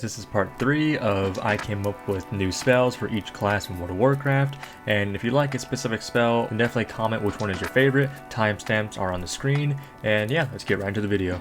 This is part 3 of I came up with new spells for each class in World of Warcraft, and if you like a specific spell, definitely comment which one is your favorite. Timestamps are on the screen, and yeah, let's get right into the video.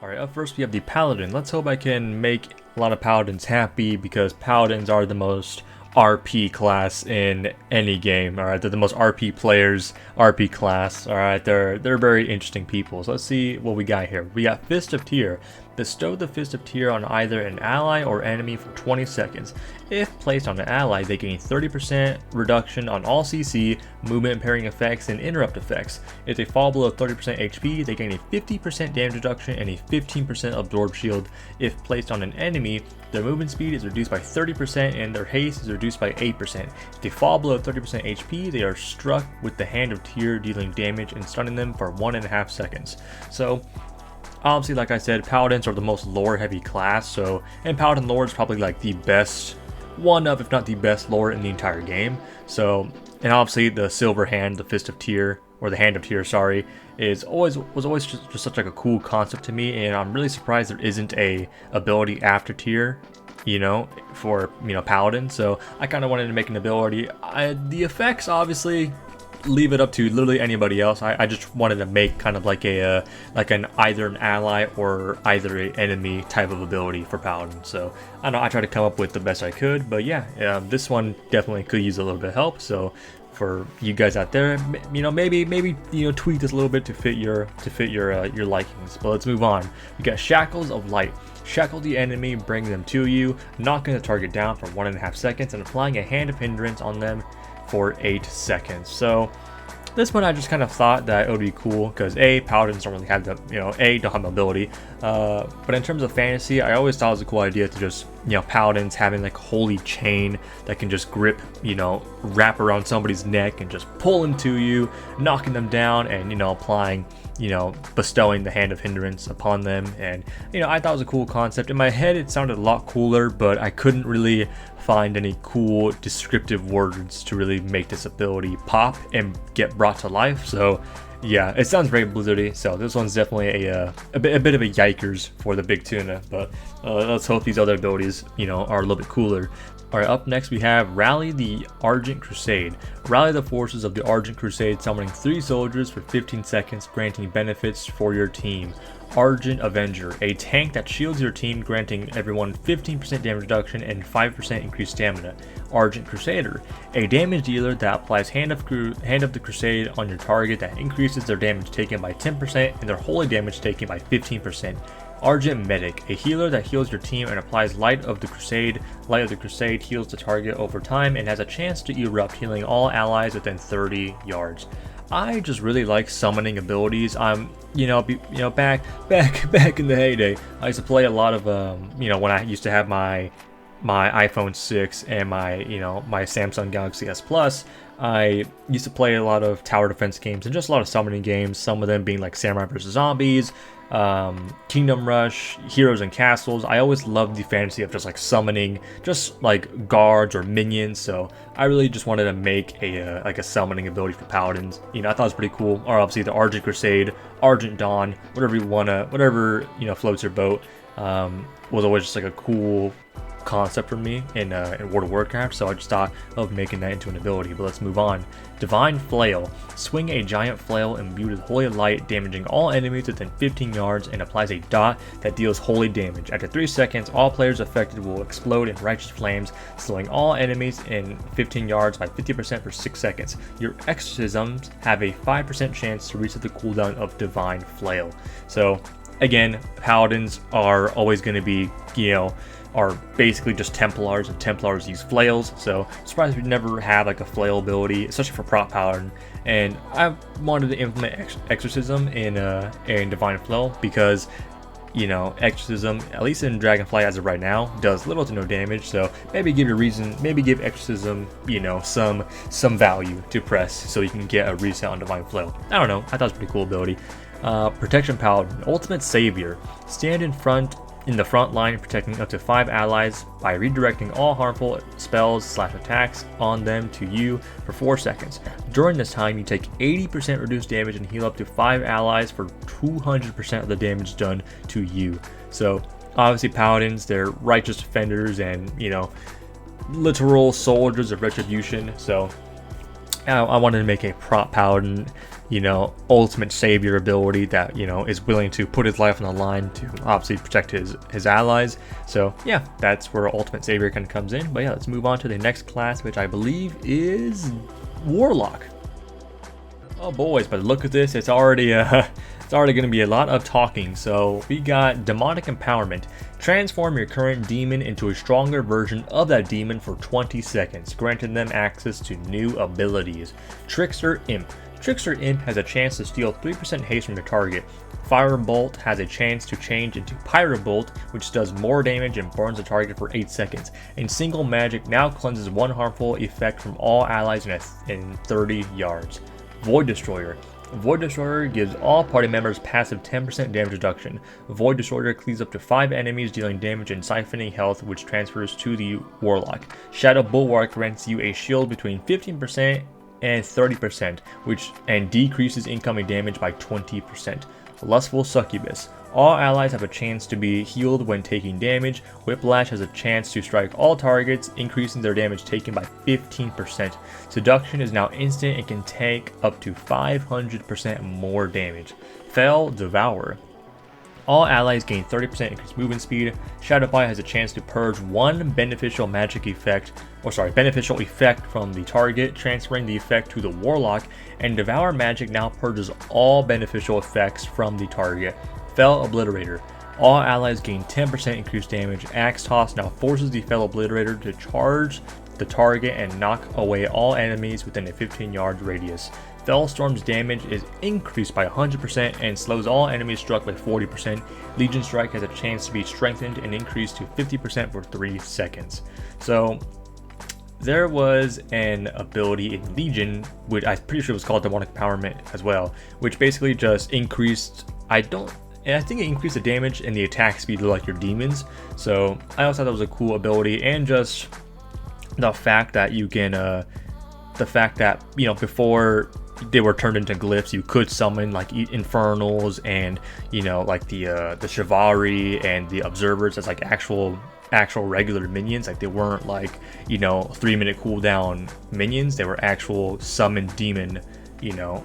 Alright, up first we have the Paladin. Let's hope I can make a lot of Paladins happy, because Paladins are the most RP class in any game. Alright, they're the most RP players, RP class. Alright, they're very interesting people. So let's see what we got here. We got Fist of Tyr. Bestow the Fist of Tyr on either an ally or enemy for 20 seconds. If placed on an ally, they gain 30% reduction on all CC, movement impairing effects, and interrupt effects. If they fall below 30% HP, they gain a 50% damage reduction and a 15% absorb shield. If placed on an enemy, their movement speed is reduced by 30% and their haste is reduced by 8%. If they fall below 30% HP, they are struck with the Hand of Tyr, dealing damage and stunning them for 1.5 seconds. So obviously, like I said, Paladins are the most lore heavy class, and Paladin lore is probably like the best, one of, if not the best lore in the entire game. So, and obviously the Silver Hand, the Fist of Tyr, or the Hand of Tyr, sorry, was always just such like a cool concept to me, and I'm really surprised there isn't a ability after Tyr, you know, for, you know, Paladin. So I kind of wanted to make an ability. The effects, obviously, leave it up to literally anybody else. I just wanted to make kind of like a either an ally or either an enemy type of ability for Paladin. So I don't know, I tried to come up with the best I could, but yeah, this one definitely could use a little bit of help. So for you guys out there, you know, maybe you know, tweak this a little bit to fit your likings. But let's move on. We got Shackles of Light. Shackle the enemy, bring them to you, knocking the target down for 1.5 seconds, and applying a Hand of Hindrance on them for 8 seconds. So this one I just kind of thought that it would be cool because Paladins don't really have the, you know, don't have mobility, but in terms of fantasy, I always thought it was a cool idea to just, you know, Paladins having like holy chain that can just grip, you know, wrap around somebody's neck and just pull into you, knocking them down, and, you know, applying, you know, bestowing the Hand of Hindrance upon them. And, you know, I thought it was a cool concept. In my head it sounded a lot cooler, but I couldn't really find any cool descriptive words to really make this ability pop and get brought to life. So yeah, it sounds very Blizzardy, so this one's definitely a bit of a yikers for the BigTuna, but let's hope these other abilities, you know, are a little bit cooler. Alright, up next we have Rally the Argent Crusade. Rally the forces of the Argent Crusade, summoning 3 soldiers for 15 seconds, granting benefits for your team. Argent Avenger, a tank that shields your team, granting everyone 15% damage reduction and 5% increased stamina. Argent Crusader, a damage dealer that applies Hand of the Crusade on your target that increases their damage taken by 10% and their holy damage taken by 15%. Argent Medic, a healer that heals your team and applies Light of the Crusade. Light of the Crusade heals the target over time and has a chance to erupt, healing all allies within 30 yards. I just really like summoning abilities. You know, back in the heyday, I used to play a lot of, you know, when I used to have my iPhone 6 and my Samsung Galaxy S Plus. I used to play a lot of tower defense games and just a lot of summoning games, some of them being like Samurai vs. Zombies, Kingdom Rush, Heroes and Castles. I always loved the fantasy of just like summoning just like guards or minions, so I really just wanted to make a like a summoning ability for Paladins. You know, I thought it was pretty cool. Or obviously the Argent Crusade, Argent Dawn, whatever you wanna, whatever, you know, floats your boat, was always just like a cool concept for me in World of Warcraft, so I just thought of making that into an ability. But let's move on. Divine Flail. Swing a giant flail imbued with holy light, damaging all enemies within 15 yards, and applies a dot that deals holy damage. After 3 seconds, all players affected will explode in righteous flames, slowing all enemies in 15 yards by 50% for 6 seconds. Your exorcisms have a 5% chance to reset the cooldown of Divine Flail. So again, Paladins are always going to be, you know, are basically just Templars, and Templars use flails, so I'm surprised we never have like a flail ability, especially for prop Paladin. And I wanted to implement Exorcism in Divine Flail because, you know, Exorcism, at least in Dragonflight as of right now, does little to no damage, so maybe give Exorcism, you know, some value to press so you can get a reset on Divine Flail. I don't know, I thought it was a pretty cool ability. Protection Paladin, Ultimate Savior. Stand in the front line, protecting up to 5 allies by redirecting all harmful spells/attacks on them to you for 4 seconds. During this time, you take 80% reduced damage and heal up to 5 allies for 200% of the damage done to you. So Obviously, paladins, they're righteous defenders and, you know, literal soldiers of retribution. So I wanted to make a prop paladin, you know, ultimate savior ability that, you know, is willing to put his life on the line to obviously protect his allies. So yeah, that's where ultimate savior kind of comes in. But yeah, let's move on to the next class, which I believe is Warlock. Oh boys, but look at this, it's already going to be a lot of talking. So we got demonic empowerment. Transform your current demon into a stronger version of that demon for 20 seconds, granting them access to new abilities. Trickster Imp. Trickster Imp has a chance to steal 3% haste from your target. Firebolt has a chance to change into Pyrobolt, which does more damage and burns the target for 8 seconds. And single magic now cleanses one harmful effect from all allies in 30 yards. Void Destroyer. Void Destroyer gives all party members passive 10% damage reduction. Void Destroyer cleaves up to 5 enemies, dealing damage and siphoning health, which transfers to the Warlock. Shadow Bulwark grants you a shield between 15% and 30%, and decreases incoming damage by 20%. Lustful Succubus. All allies have a chance to be healed when taking damage. Whiplash has a chance to strike all targets, increasing their damage taken by 15%. Seduction is now instant and can take up to 500% more damage. Fell Devourer. All allies gain 30% increased movement speed. Shadowfire has a chance to purge one beneficial effect from the target, transferring the effect to the Warlock, and Devour Magic now purges all beneficial effects from the target. Fell Obliterator. All allies gain 10% increased damage. Axe Toss now forces the Fell Obliterator to charge the target and knock away all enemies within a 15-yard radius. Fellstorm's damage is increased by 100% and slows all enemies struck by 40%. Legion Strike has a chance to be strengthened and increased to 50% for 3 seconds. So there was an ability in Legion, which I'm pretty sure was called Demonic Empowerment as well, which basically just increased, I think it increased the damage and the attack speed of like your demons. So I also thought that was a cool ability, and just the fact that you can, you know, before they were turned into glyphs, you could summon like Infernals and, you know, like the Chivalry and the Observers as like actual regular minions. Like they weren't like, you know, 3-minute cooldown minions. They were actual summoned demon, you know,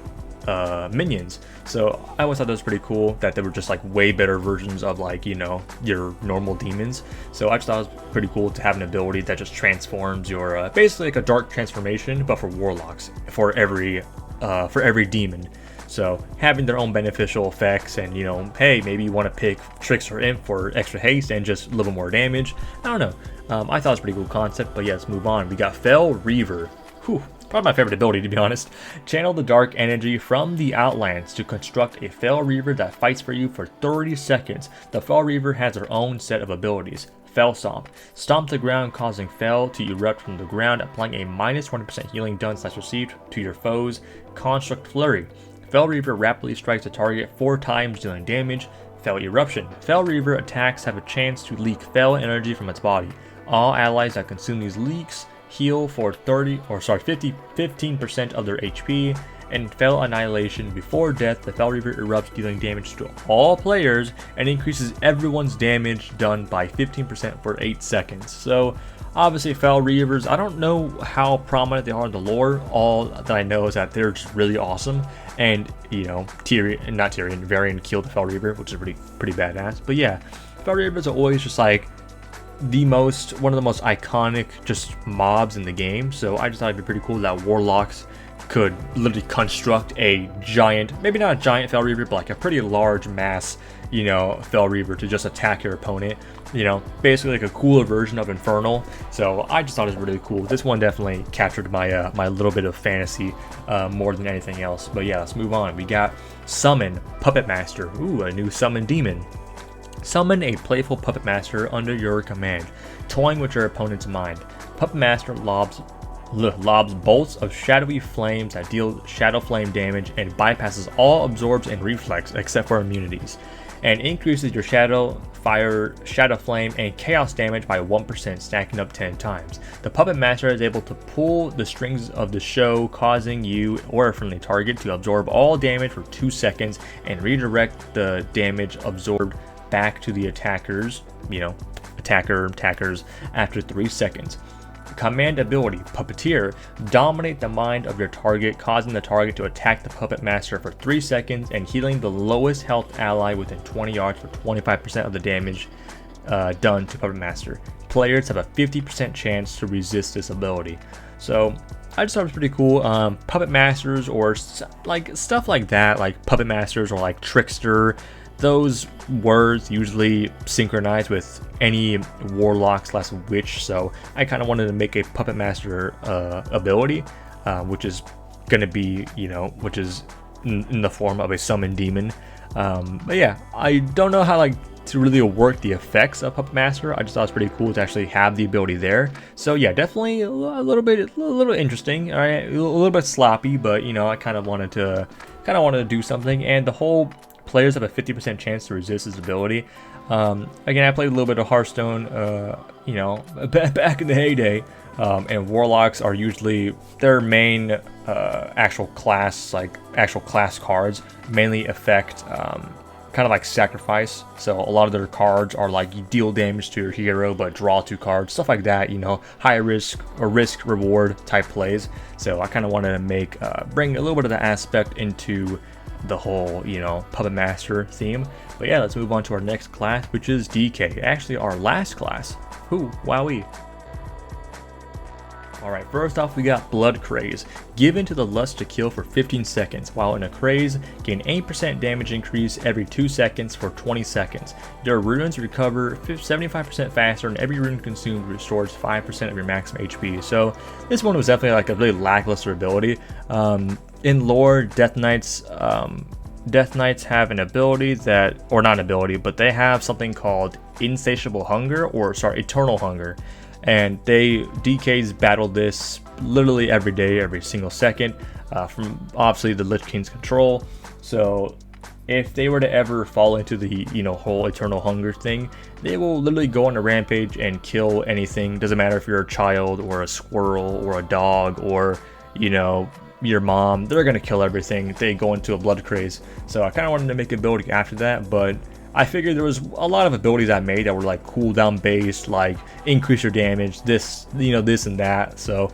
minions. So I always thought that was pretty cool that they were just like way better versions of like, you know, your normal demons. So I just thought it was pretty cool to have an ability that just transforms your basically like a dark transformation, but for warlocks, for every demon. So having their own beneficial effects, and, you know, hey, maybe you want to pick Trickster Imp for extra haste and just a little more damage. I don't know. I thought it was a pretty cool concept, but yeah, let's move on. We got Fell Reaver. Whew, probably my favorite ability, to be honest. Channel the dark energy from the Outlands to construct a Fell Reaver that fights for you for 30 seconds. The Fell Reaver has her own set of abilities. Fell Stomp. Stomp the ground, causing Fell to erupt from the ground, applying a minus 20% healing done/received to your foes. Construct Flurry. Fell Reaver rapidly strikes a target 4 times, dealing damage. Fell Eruption. Fell Reaver attacks have a chance to leak Fell energy from its body. All allies that consume these leaks heal for 15% of their HP. And Fell Annihilation. Before death, the Fell Reaver erupts, dealing damage to all players and increases everyone's damage done by 15% for 8 seconds. So obviously Fell Reavers, I don't know how prominent they are in the lore. All that I know is that they're just really awesome. And, you know, Varian killed the Fell Reaver, which is pretty badass. But yeah, Fell Reavers are always just like one of the most iconic just mobs in the game. So I just thought it'd be pretty cool that Warlocks could literally construct a giant, maybe not a giant Fell Reaver, but like a pretty large mass, you know, Fell Reaver to just attack your opponent. You know, basically like a cooler version of Infernal. So I just thought it was really cool. This one definitely captured my my little bit of fantasy more than anything else. But yeah, let's move on. We got Summon Puppet Master. Ooh, a new summon demon. Summon a playful Puppet Master under your command, toying with your opponent's mind. Puppet Master lobs bolts of shadowy flames that deal shadow flame damage and bypasses all absorbs and reflex except for immunities, and increases your shadow fire, shadow flame, and chaos damage by 1%, stacking up 10 times. The Puppet Master is able to pull the strings of the show, causing you or a friendly target to absorb all damage for 2 seconds and redirect the damage absorbed back to the attackers attackers after 3 seconds. Command ability, Puppeteer. Dominate the mind of your target, causing the target to attack the Puppet Master for 3 seconds and healing the lowest health ally within 20 yards for 25% of the damage done to Puppet Master. Players have a 50% chance to resist this ability. So I just thought it was pretty cool. Puppet Masters or like stuff like that, like Puppet Masters or like Trickster, those words usually synchronize with any Warlock / Witch, so I kind of wanted to make a Puppet Master ability, which is going to be, which is in the form of a summon demon. But yeah, I don't know how to really work the effects of Puppet Master. I just thought it was pretty cool to actually have the ability there. So yeah, definitely a little interesting. All right, a little bit sloppy, but I kind of wanted to do something, and the whole players have a 50% chance to resist this ability. Again, I played a little bit of Hearthstone, back in the heyday, and Warlocks are usually their main actual class cards mainly affect kind of like sacrifice. So a lot of their cards are like you deal damage to your hero but draw 2 cards, stuff like that, high risk or risk reward type plays. So I kind of wanted to bring a little bit of that aspect into the whole Puppet Master theme. But yeah, let's move on to our next class, which is DK, actually our last class. Whoo, wowee. Alright, first off we got Blood Craze. Give into the lust to kill for 15 seconds. While in a craze, gain 8% damage increase every 2 seconds for 20 seconds. Your runes recover 75% faster, and every rune consumed restores 5% of your maximum HP. So this one was definitely like a really lackluster ability. In lore, Death Knights have an ability that, or not an ability, but they have something called Insatiable Hunger, Eternal Hunger. And DKs battle this literally every day, every single second, from obviously the Lich King's control. So if they were to ever fall into the whole Eternal Hunger thing, they will literally go on a rampage and kill anything. Doesn't matter if you're a child or a squirrel or a dog or your mom, they're gonna kill everything if they go into a blood craze. So I kind of wanted to make an ability after that, but I figured there was a lot of abilities I made that were like cooldown based, like increase your damage, this and that. So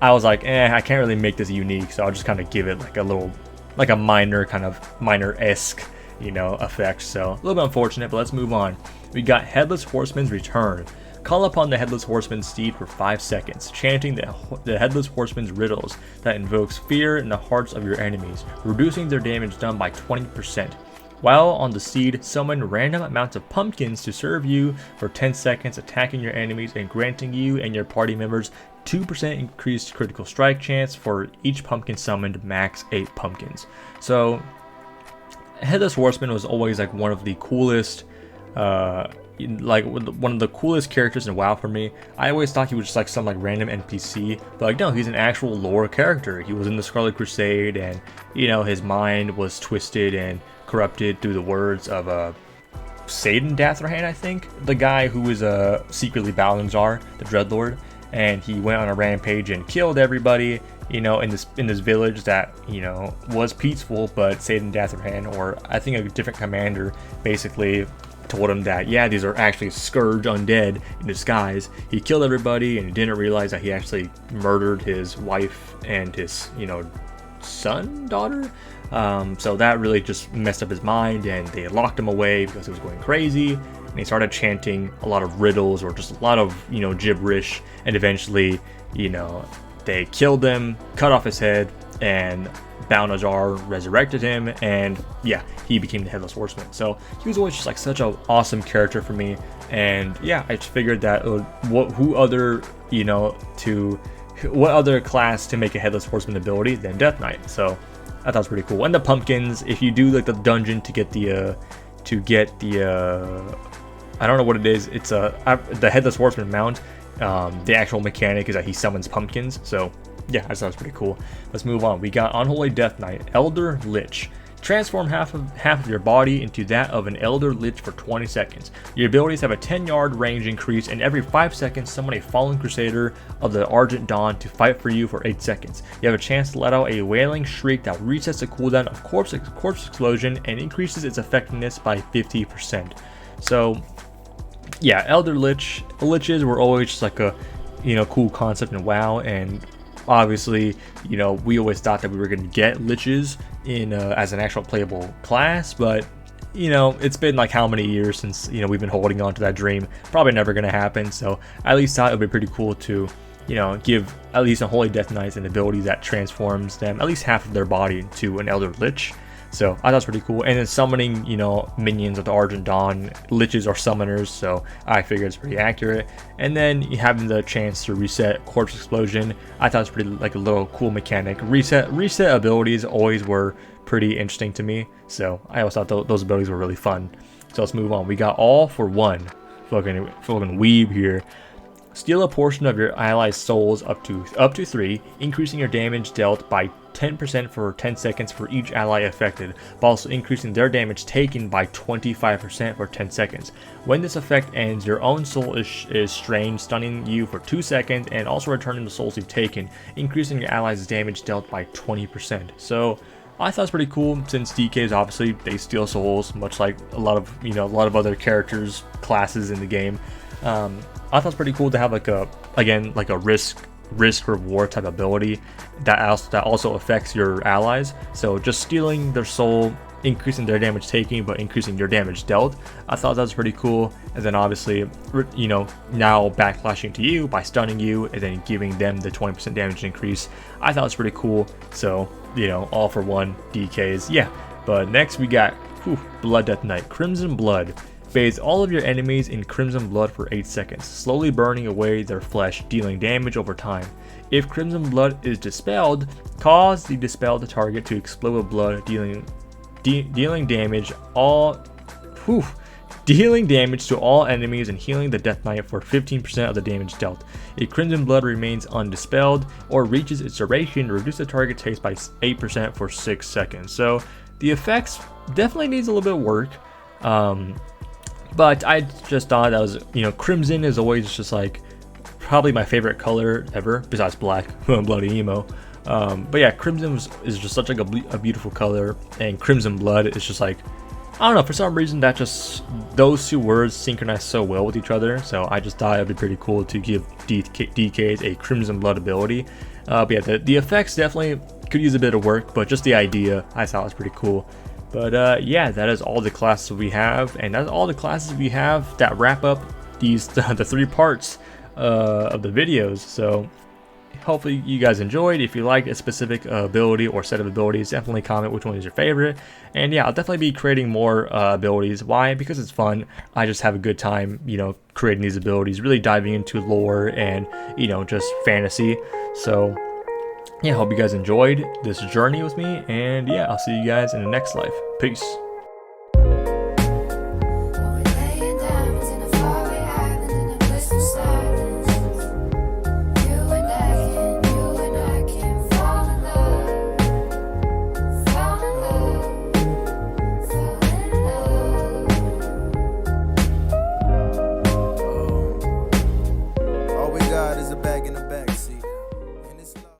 I was like, I can't really make this unique, so I'll just kind of give it like a minor-esque, effect. So a little bit unfortunate, but let's move on. We got Headless Horseman's Return. Call upon the Headless Horseman's steed for 5 seconds, chanting the Headless Horseman's riddles that invokes fear in the hearts of your enemies, reducing their damage done by 20%. While on the steed, summon random amounts of pumpkins to serve you for 10 seconds, attacking your enemies and granting you and your party members 2% increased critical strike chance for each pumpkin summoned, max 8 pumpkins. So Headless Horseman was always like one of the coolest one of the coolest characters in WoW for me. I always thought he was just like some random NPC, but no, he's an actual lore character. He was in the Scarlet Crusade, and his mind was twisted and corrupted through the words of Satan Dathrahane, I think, the guy who was secretly Balnazar, the Dreadlord, and he went on a rampage and killed everybody, in this village that was peaceful, but Satan Dathrahane, or I think a different commander, basically told him that these are actually Scourge undead in disguise. He killed everybody and he didn't realize that he actually murdered his wife and his daughter. So that really just messed up his mind, and they locked him away because he was going crazy, and he started chanting a lot of riddles or just a lot of gibberish, and eventually they killed him, cut off his head, and Balnazar resurrected him, and he became the Headless Horseman. So he was always just such an awesome character for me, and I just figured that what other class to make a Headless Horseman ability than Death Knight. So I thought it was pretty cool. And the pumpkins, if you do the dungeon to get the I don't know what it is, it's the Headless Horseman mount. The actual mechanic is that he summons pumpkins. So I just thought it was pretty cool. Let's move on. We got Unholy Death Knight, Elder Lich. Transform half of your body into that of an Elder Lich for 20 seconds. Your abilities have a 10-yard range increase, and every 5 seconds summon a Fallen Crusader of the Argent Dawn to fight for you for 8 seconds. You have a chance to let out a wailing shriek that resets the cooldown of Corpse Explosion and increases its effectiveness by 50%. So yeah, Elder Liches were always just like a, cool concept in WoW, and obviously, we always thought that we were going to get Liches in as an actual playable class, but it's been like how many years since we've been holding on to that dream. Probably never going to happen. So I at least thought it would be pretty cool to give at least Unholy Death Knights an ability that transforms them, at least half of their body, to an Elder Lich. So I thought it was pretty cool. And then summoning, minions of the Argent Dawn. Liches are summoners, so I figured it's pretty accurate. And then having the chance to reset Corpse Explosion, I thought it was pretty like a little cool mechanic. Reset abilities always were pretty interesting to me, so I always thought those abilities were really fun. So let's move on. We got All for One. Fucking weeb here. Steal a portion of your allies' souls up to 3, increasing your damage dealt by 10% for 10 seconds for each ally affected, but also increasing their damage taken by 25% for 10 seconds. When this effect ends, your own soul is strained, stunning you for 2 seconds, and also returning the souls you've taken, increasing your allies' damage dealt by 20%. So I thought it was pretty cool, since DKs obviously they steal souls, much like a lot of other characters, classes in the game. I thought it was pretty cool to have like a risk reward type ability that also affects your allies. So just stealing their soul, increasing their damage taken, but increasing your damage dealt. I thought that was pretty cool. And then obviously, now backlashing to you by stunning you and then giving them the 20% damage increase. I thought it was pretty cool. So, All for One DKs. Yeah. But next we got Blood Death Knight, Crimson Blood. Bathe all of your enemies in crimson blood for 8 seconds, slowly burning away their flesh, dealing damage over time. If crimson blood is dispelled, cause the dispelled target to explode with blood, dealing damage to all enemies and healing the Death Knight for 15% of the damage dealt. If crimson blood remains undispelled or reaches its duration, reduce the target takes by 8% for 6 seconds. So the effects definitely needs a little bit of work. But I just thought that was, crimson is always just like probably my favorite color ever, besides black, bloody emo. But yeah, crimson is just such like a beautiful color, and crimson blood is just like, I don't know, for some reason that just, those two words synchronize so well with each other. So I just thought it'd be pretty cool to give DKs a crimson blood ability. But yeah, the effects definitely could use a bit of work, but just the idea I thought was pretty cool. But yeah, that is all the classes we have, and that's all the classes we have that wrap up the 3 parts of the videos. So hopefully you guys enjoyed. If you like a specific ability or set of abilities, definitely comment which one is your favorite. And yeah, I'll definitely be creating more abilities. Why? Because it's fun. I just have a good time, creating these abilities, really diving into lore and, just fantasy. So yeah, hope you guys enjoyed this journey with me, and yeah, I'll see you guys in the next life. Peace.